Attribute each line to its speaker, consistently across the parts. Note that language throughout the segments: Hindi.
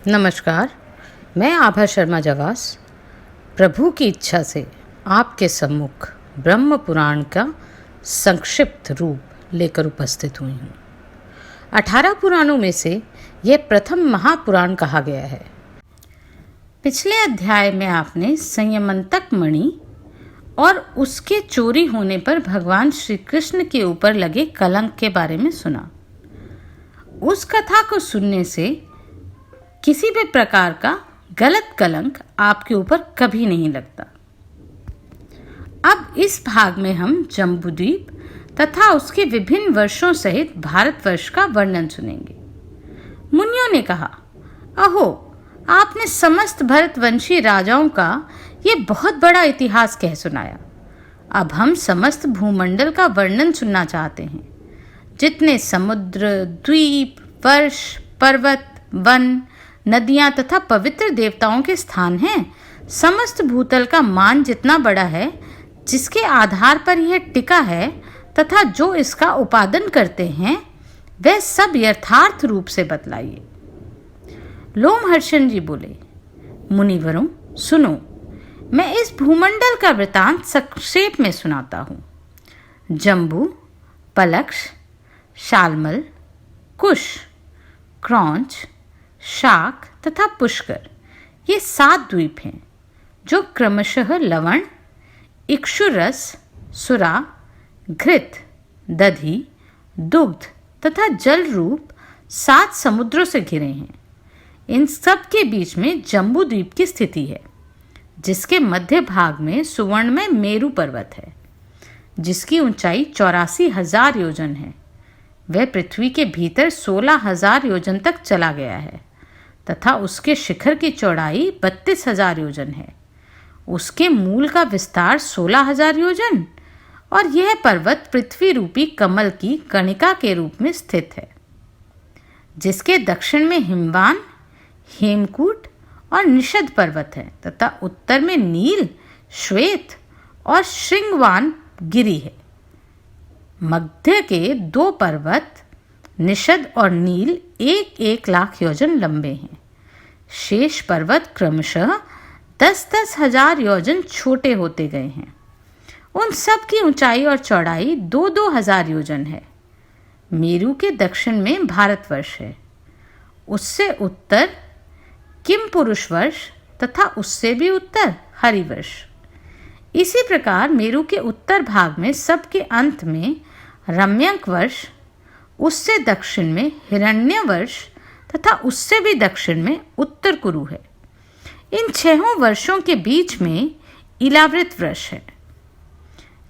Speaker 1: नमस्कार, मैं आभा शर्मा जवास प्रभु की इच्छा से आपके सम्मुख ब्रह्म पुराण का संक्षिप्त रूप लेकर उपस्थित हुई हूँ। 18 पुराणों में से यह प्रथम महापुराण कहा गया है। पिछले अध्याय में आपने संयमंतक मणि और उसके चोरी होने पर भगवान श्री कृष्ण के ऊपर लगे कलंक के बारे में सुना। उस कथा को सुनने से किसी भी प्रकार का गलत कलंक आपके ऊपर कभी नहीं लगता। अब इस भाग में हम जम्बूद्वीप तथा उसके विभिन्न वर्षों सहित भारतवर्ष का वर्णन सुनेंगे। मुनियों ने कहा, अहो, आपने समस्त भरतवंशी राजाओं का ये बहुत बड़ा इतिहास कह सुनाया। अब हम समस्त भूमंडल का वर्णन सुनना चाहते हैं। जितने समुद्र, द्वीप, वर्ष, पर्वत, वन, नदियां तथा पवित्र देवताओं के स्थान हैं, समस्त भूतल का मान जितना बड़ा है, जिसके आधार पर यह टिका है तथा जो इसका उपादन करते हैं, वह सब यथार्थ रूप से बतलाइए। लोमहर्षण जी बोले, मुनिवरों सुनो, मैं इस भूमंडल का वृतांत संक्षेप में सुनाता हूँ। जम्बू, पलक्ष, शालमल, कुश, क्रौंच, शाक तथा पुष्कर ये 7 द्वीप हैं, जो क्रमशः लवण, इक्षुरस, सुरा, घृत, दधि, दुग्ध तथा जल रूप 7 समुद्रों से घिरे हैं। इन सब के बीच में जम्बू द्वीप की स्थिति है, जिसके मध्य भाग में सुवर्ण में मेरु पर्वत है, जिसकी ऊंचाई 84,000 योजन है। वह पृथ्वी के भीतर 16,000 योजन तक चला गया है तथा उसके शिखर की चौड़ाई 32,000 योजन है। उसके मूल का विस्तार 16,000 योजन और यह पर्वत पृथ्वी रूपी कमल की कणिका के रूप में स्थित है, जिसके दक्षिण में हिमवान, हेमकूट और निषद पर्वत है तथा उत्तर में नील, श्वेत और श्रृंगवान गिरी है। मध्य के 2 पर्वत निषद और नील 1-1 लाख योजन लंबे हैं। शेष पर्वत क्रमशः 10-10 हजार योजन छोटे होते गए हैं। उन सब की ऊंचाई और चौड़ाई 2-2 हजार योजन है। मेरु के दक्षिण में भारतवर्ष है, उससे उत्तर किम पुरुष वर्ष तथा उससे भी उत्तर हरिवर्ष। इसी प्रकार मेरु के उत्तर भाग में सबके अंत में रम्यक वर्ष, उससे दक्षिण में हिरण्य वर्ष तथा उससे भी दक्षिण में उत्तर कुरु है। इन 6 वर्षों के बीच में इलावृत वर्ष है,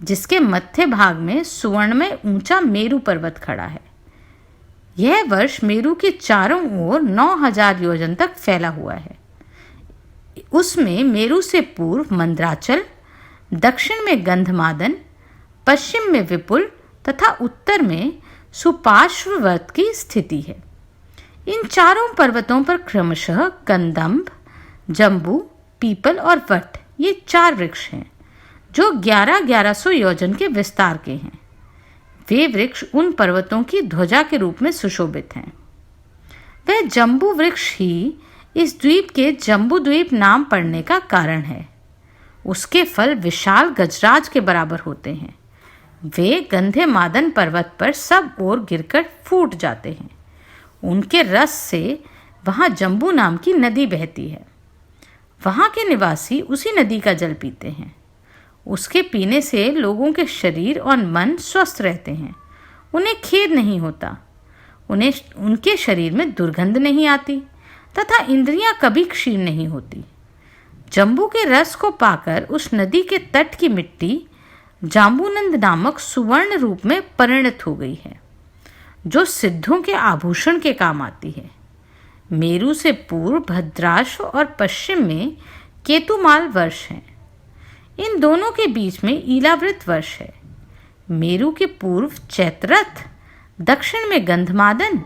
Speaker 1: जिसके मध्य भाग में सुवर्ण में ऊंचा मेरु पर्वत खड़ा है। यह वर्ष मेरु के चारों ओर 9,000 योजन तक फैला हुआ है। उसमें मेरु से पूर्व मंदराचल, दक्षिण में गंधमादन, पश्चिम में विपुल तथा उत्तर में सुपार्श्ववर्त की स्थिति है। इन चारों पर्वतों पर क्रमशः कंदम्ब, जम्बू, पीपल और वट ये 4 वृक्ष हैं, जो 1100 योजन के विस्तार के हैं। वे वृक्ष उन पर्वतों की ध्वजा के रूप में सुशोभित हैं। वह जम्बू वृक्ष ही इस द्वीप के जम्बू द्वीप नाम पड़ने का कारण है। उसके फल विशाल गजराज के बराबर होते हैं। वे गंधमादन पर्वत पर सब ओर गिरकर फूट जाते हैं। उनके रस से वहाँ जम्बू नाम की नदी बहती है। वहाँ के निवासी उसी नदी का जल पीते हैं। उसके पीने से लोगों के शरीर और मन स्वस्थ रहते हैं। उन्हें खेद नहीं होता, उनके शरीर में दुर्गंध नहीं आती तथा इंद्रियां कभी क्षीण नहीं होती। जम्बू के रस को पाकर उस नदी के तट की मिट्टी जाम्बूनंद नामक सुवर्ण रूप में परिणत हो गई है, जो सिद्धों के आभूषण के काम आती है। मेरु से पूर्व भद्राश्व और पश्चिम में केतुमाल वर्ष है। इन दोनों के बीच में ईलावृत वर्ष है। मेरु के पूर्व चैत्ररथ, दक्षिण में गंधमादन,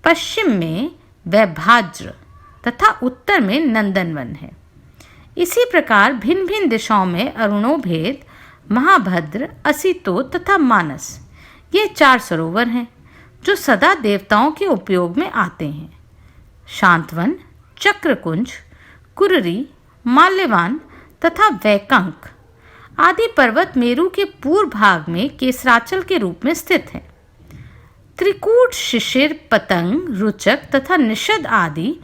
Speaker 1: पश्चिम में वैभाज्र तथा उत्तर में नंदनवन है। इसी प्रकार भिन्न भिन्न दिशाओं में अरुणोभेद, महाभद्र, असितो तथा मानस ये 4 सरोवर हैं, जो सदा देवताओं के उपयोग में आते हैं। शांतवन, चक्रकुंज, कुररी, माल्यवान तथा वैकंक आदि पर्वत मेरु के पूर्व भाग में केसराचल के रूप में स्थित हैं। त्रिकूट, शिशिर, पतंग, रुचक तथा निषद आदि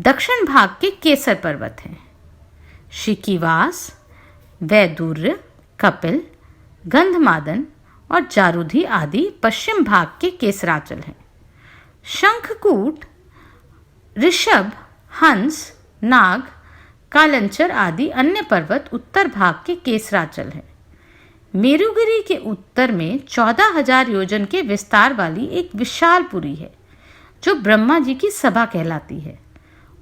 Speaker 1: दक्षिण भाग के केसर पर्वत हैं। शिकीवास, वैदुर्य, कपिल, गंधमादन और जारुधि आदि पश्चिम भाग के केसराचल हैं। शंखकूट, ऋषभ, हंस, नाग, कालंचर आदि अन्य पर्वत उत्तर भाग के केसराचल हैं। मेरुगिरी के उत्तर में 14,000 योजन के विस्तार वाली एक विशाल पुरी है जो ब्रह्मा जी की सभा कहलाती है।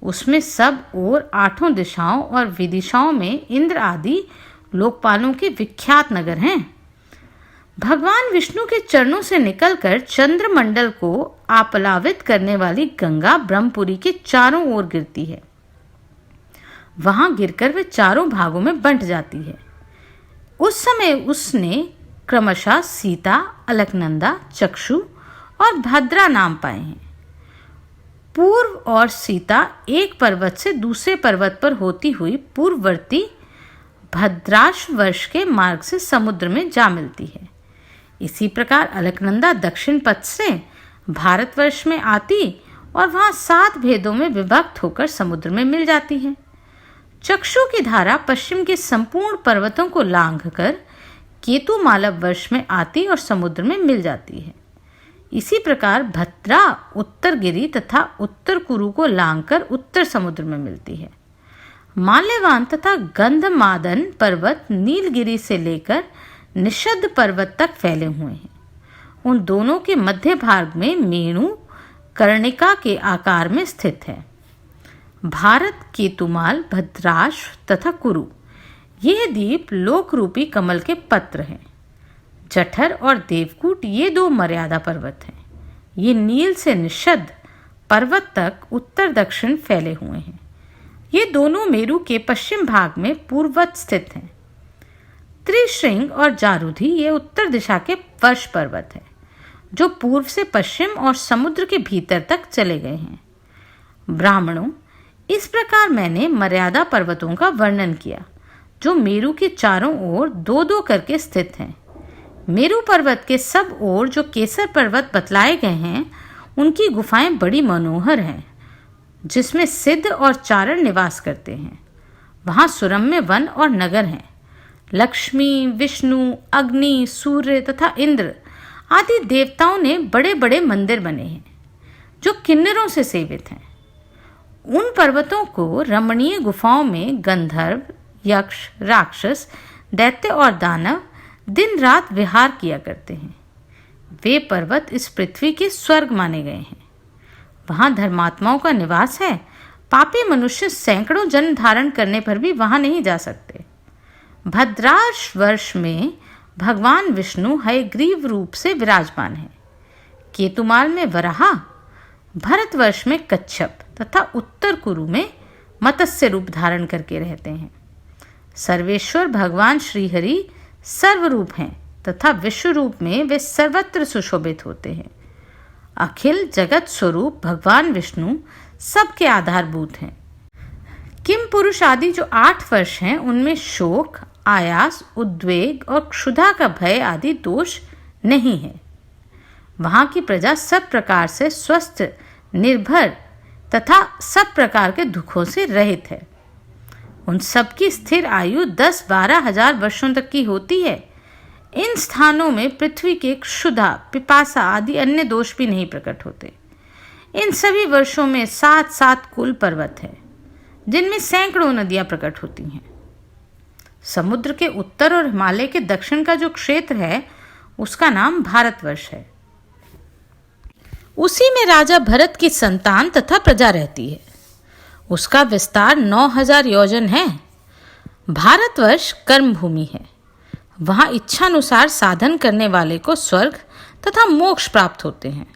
Speaker 1: उसमें सब ओर 8 दिशाओं और विदिशाओं में इंद्र आदि लोकपालों के विख्यात नगर हैं। भगवान विष्णु के चरणों से निकलकर चंद्रमंडल को आप्लावित करने वाली गंगा ब्रह्मपुरी के चारों ओर गिरती है। वहां गिरकर वे चारों भागों में बंट जाती है। उस समय उसने क्रमशः सीता, अलकनंदा, चक्षु और भद्रा नाम पाए हैं। पूर्व और सीता एक पर्वत से दूसरे पर्वत पर होती हुई पूर्ववर्ती भद्राश्व वर्ष के मार्ग से समुद्र में जा मिलती है। इसी प्रकार अलकनंदा दक्षिण पथ से भारतवर्ष में आती और वहां 7 भेदों में विभक्त होकर समुद्र में मिल जाती है। चक्षु की धारा पश्चिम के संपूर्ण पर्वतों को लांघकर केतु मालव वर्ष में आती और समुद्र में मिल जाती है। इसी प्रकार भद्रा उत्तर गिरी तथा उत्तर कुरु को लांघकर उत्तर समुद्र में मिलती है। माल्यवान तथा गंधमादन पर्वत नीलगिरी से लेकर निषद पर्वत तक फैले हुए हैं। उन दोनों के मध्य भाग में मेणु कर्णिका के आकार में स्थित है। भारत, केतुमाल, भद्राश्व तथा कुरु ये द्वीप लोक रूपी कमल के पत्र हैं। जठर और देवकूट ये 2 मर्यादा पर्वत हैं। ये नील से निषद पर्वत तक उत्तर दक्षिण फैले हुए हैं। ये दोनों मेरु के पश्चिम भाग में पूर्ववत स्थित हैं। त्रिशृंग और जारुधि ये उत्तर दिशा के वर्ष पर्वत हैं जो पूर्व से पश्चिम और समुद्र के भीतर तक चले गए हैं। ब्राह्मणों, इस प्रकार मैंने मर्यादा पर्वतों का वर्णन किया जो मेरु के चारों ओर 2-2 करके स्थित हैं। मेरु पर्वत के सब ओर जो केसर पर्वत बतलाए गए हैं उनकी गुफाएं बड़ी मनोहर हैं जिसमें सिद्ध और चारण निवास करते हैं। वहां सुरम्य वन और नगर हैं। लक्ष्मी, विष्णु, अग्नि, सूर्य तथा इंद्र आदि देवताओं ने बड़े बड़े मंदिर बने हैं जो किन्नरों से सेवित हैं। उन पर्वतों को रमणीय गुफाओं में गंधर्व, यक्ष, राक्षस, दैत्य और दानव दिन रात विहार किया करते हैं। वे पर्वत इस पृथ्वी के स्वर्ग माने गए हैं। वहां धर्मात्माओं का निवास है। पापी मनुष्य सैकड़ों जन्म धारण करने पर भी वहां नहीं जा सकते। भद्राश वर्ष में भगवान विष्णु हयग्रीव रूप से विराजमान है। केतुमाल में वराहा, भरतवर्ष में कच्छप तथा उत्तर कुरु में मत्स्य रूप धारण करके रहते हैं। सर्वेश्वर भगवान श्रीहरि सर्वरूप हैं तथा विश्व रूप में वे सर्वत्र सुशोभित होते हैं। अखिल जगत स्वरूप भगवान विष्णु सबके आधारभूत हैं। किम पुरुष आदि जो 8 वर्ष हैं उनमें शोक, आयास, उद्वेग और क्षुधा का भय आदि दोष नहीं है। वहां की प्रजा सब प्रकार से स्वस्थ, निर्भर तथा सब प्रकार के दुखों से रहित है। उन सबकी स्थिर आयु 10-12 हजार वर्षों तक की होती है। इन स्थानों में पृथ्वी के क्षुधा, पिपासा आदि अन्य दोष भी नहीं प्रकट होते। इन सभी वर्षों में 7-7 कुल पर्वत है जिनमें सैकड़ों नदियां प्रकट होती हैं। समुद्र के उत्तर और हिमालय के दक्षिण का जो क्षेत्र है उसका नाम भारतवर्ष है। उसी में राजा भरत की संतान तथा प्रजा रहती है। उसका विस्तार 9000 योजन है। भारतवर्ष कर्म भूमि है। वहां इच्छानुसार साधन करने वाले को स्वर्ग तथा मोक्ष प्राप्त होते हैं।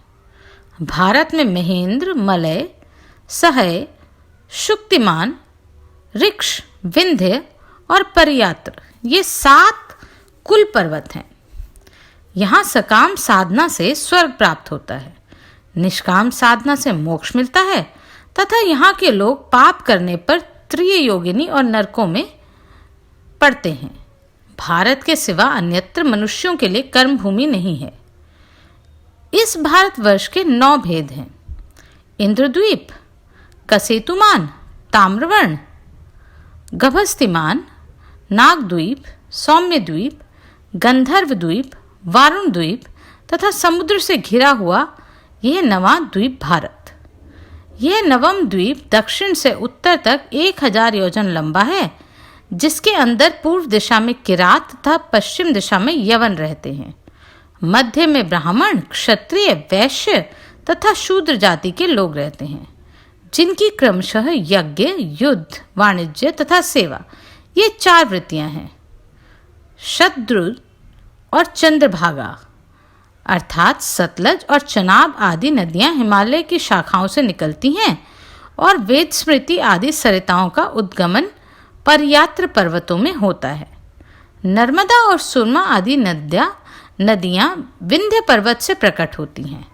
Speaker 1: भारत में महेंद्र, मलय, सहय, शुक्तिमान, ऋक्ष, विंध्य और परियात्र ये 7 कुल पर्वत हैं। यहाँ सकाम साधना से स्वर्ग प्राप्त होता है, निष्काम साधना से मोक्ष मिलता है तथा यहाँ के लोग पाप करने पर त्रियोगिनी और नरकों में पड़ते हैं। भारत के सिवा अन्यत्र मनुष्यों के लिए कर्म भूमि नहीं है। इस भारतवर्ष के 9 भेद हैं। इंद्रद्वीप, कसेतुमान, ताम्रवर्ण, गभस्तिमान, नागद्वीप, सौम्य द्वीप, गंधर्व द्वीप, वारुण द्वीप तथा समुद्र से घिरा हुआ यह 9वां द्वीप भारत। यह 9वां द्वीप दक्षिण से उत्तर तक 1000 योजन लंबा है, जिसके अंदर पूर्व दिशा में किरात तथा पश्चिम दिशा में यवन रहते हैं। मध्य में ब्राह्मण, क्षत्रिय, वैश्य तथा शूद्र जाति के लोग रहते हैं, जिनकी क्रमशः यज्ञ, युद्ध, वाणिज्य तथा सेवा ये 4 वृत्तियां हैं। शतद्रु और चंद्रभागा अर्थात सतलज और चनाब आदि नदियां हिमालय की शाखाओं से निकलती हैं और वेद स्मृति आदि सरिताओं का उद्गमन परयात्र पर्वतों में होता है। नर्मदा और सुरमा आदि नदियां विंध्य पर्वत से प्रकट होती हैं।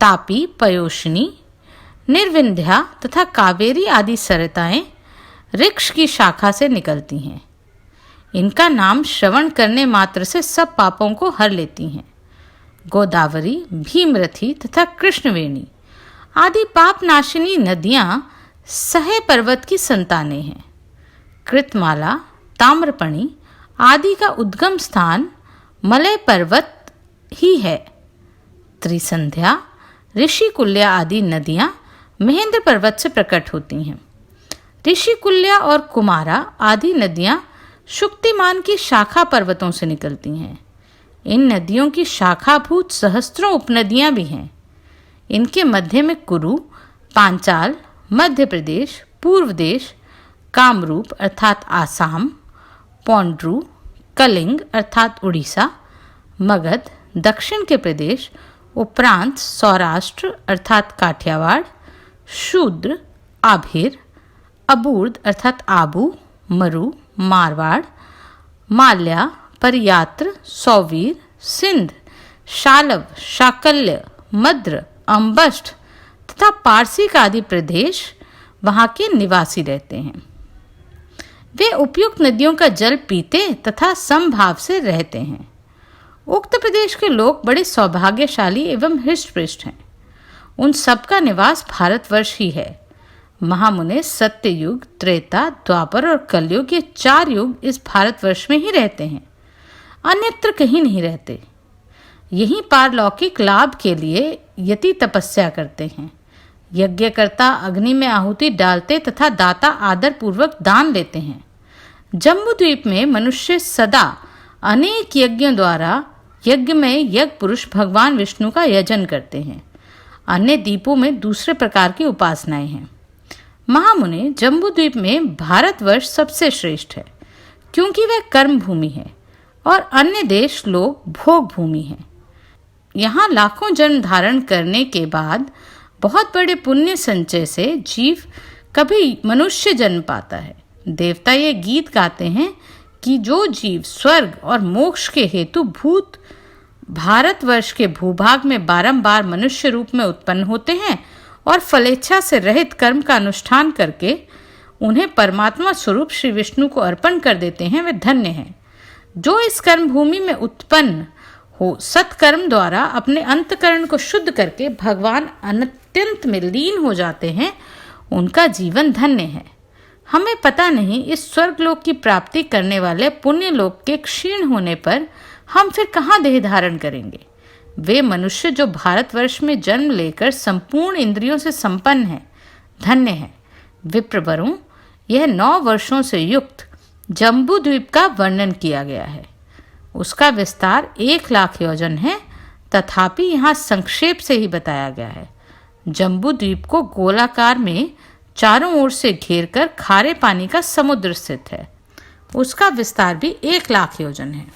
Speaker 1: तापी, पयोष्णी, निर्विंध्या तथा कावेरी आदि सरिताएं ऋक्ष की शाखा से निकलती हैं। इनका नाम श्रवण करने मात्र से सब पापों को हर लेती हैं। गोदावरी, भीमरथी तथा कृष्णवेणी आदि पापनाशिनी नदियां सहे पर्वत की संतानें हैं। कृतमाला, ताम्रपणी आदि का उद्गम स्थान मलय पर्वत ही है। त्रिसंध्या, ऋषिकुल्या आदि नदियां महेंद्र पर्वत से प्रकट होती हैं। ऋषिकुल्या और कुमारा आदि नदियां शुक्तिमान की शाखा पर्वतों से निकलती हैं। इन नदियों की शाखाभूत सहस्त्रों उपनदियां भी हैं। इनके मध्य में कुरु, पांचाल, मध्य प्रदेश, पूर्व देश, कामरूप अर्थात आसाम, पौंड्रू, कलिंग अर्थात उड़ीसा, मगध दक्षिण के प्रदेश, उपरांत सौराष्ट्र अर्थात काठियावाड़, शूद्र, आभिर, अबूर्द अर्थात आबू, मरु, मारवाड़, माल्या, परयात्र, सौवीर, सिंध, शालव, शाकल्य, मद्र, अम्बष्ठ तथा पारसिक आदि प्रदेश वहाँ के निवासी रहते हैं। वे उपयुक्त नदियों का जल पीते तथा समभाव से रहते हैं। उक्त प्रदेश के लोग बड़े सौभाग्यशाली एवं हृष्ट-पुष्ट हैं। उन सबका निवास भारतवर्ष ही है। महामुने सत्ययुग, त्रेता, द्वापर और कलयुग ये 4 युग इस भारतवर्ष में ही रहते हैं, अन्यत्र कहीं नहीं रहते। यहीं पारलौकिक लाभ के लिए यति तपस्या करते हैं। यज्ञकर्ता अग्नि में आहुति डालते तथा दाता आदर पूर्वक दान लेते हैं। जम्बूद्वीप में मनुष्य सदा अनेक यज्ञों द्वारा यज्ञ में यज्ञ पुरुष भगवान विष्णु का यजन करते हैं। अन्य द्वीपों में दूसरे प्रकार की उपासनाएं हैं। महामुने, जम्बूद्वीप में भारतवर्ष सबसे श्रेष्ठ है, क्योंकि वह कर्म भूमि है और अन्य देश लोग भोग भूमि है। यहाँ लाखों जन्म धारण करने के बाद बहुत बड़े पुण्य संचय से जीव कभी मनुष्य जन्म पाता है। देवता ये गीत गाते हैं कि जो जीव स्वर्ग और मोक्ष के हेतु भूत भारतवर्ष के भूभाग में बारंबार मनुष्य रूप में उत्पन्न होते हैं और फलेच्छा से रहित कर्म का अनुष्ठान करके उन्हें परमात्मा स्वरूप श्री विष्णु को अर्पण कर देते हैं, वे धन्य हैं। जो इस कर्म भूमि में उत्पन्न हो सत्कर्म द्वारा अपने अंतकरण को शुद्ध करके भगवान अत्यंत में लीन हो जाते हैं, उनका जीवन धन्य है। हमें पता नहीं इस स्वर्गलोक की प्राप्ति करने वाले पुण्य लोक के क्षीण होने पर हम फिर कहाँ देह धारण करेंगे। वे मनुष्य जो भारतवर्ष में जन्म लेकर संपूर्ण इंद्रियों से संपन्न है, धन्य है। विप्रवरों, यह 9 वर्षों से युक्त जम्बूद्वीप का वर्णन किया गया है। उसका विस्तार 1 लाख योजन है, तथापि यहाँ संक्षेप से ही बताया गया है। जम्बूद्वीप को गोलाकार में चारों ओर से घेरकर खारे पानी का समुद्र स्थित है। उसका विस्तार भी 1 लाख योजन है।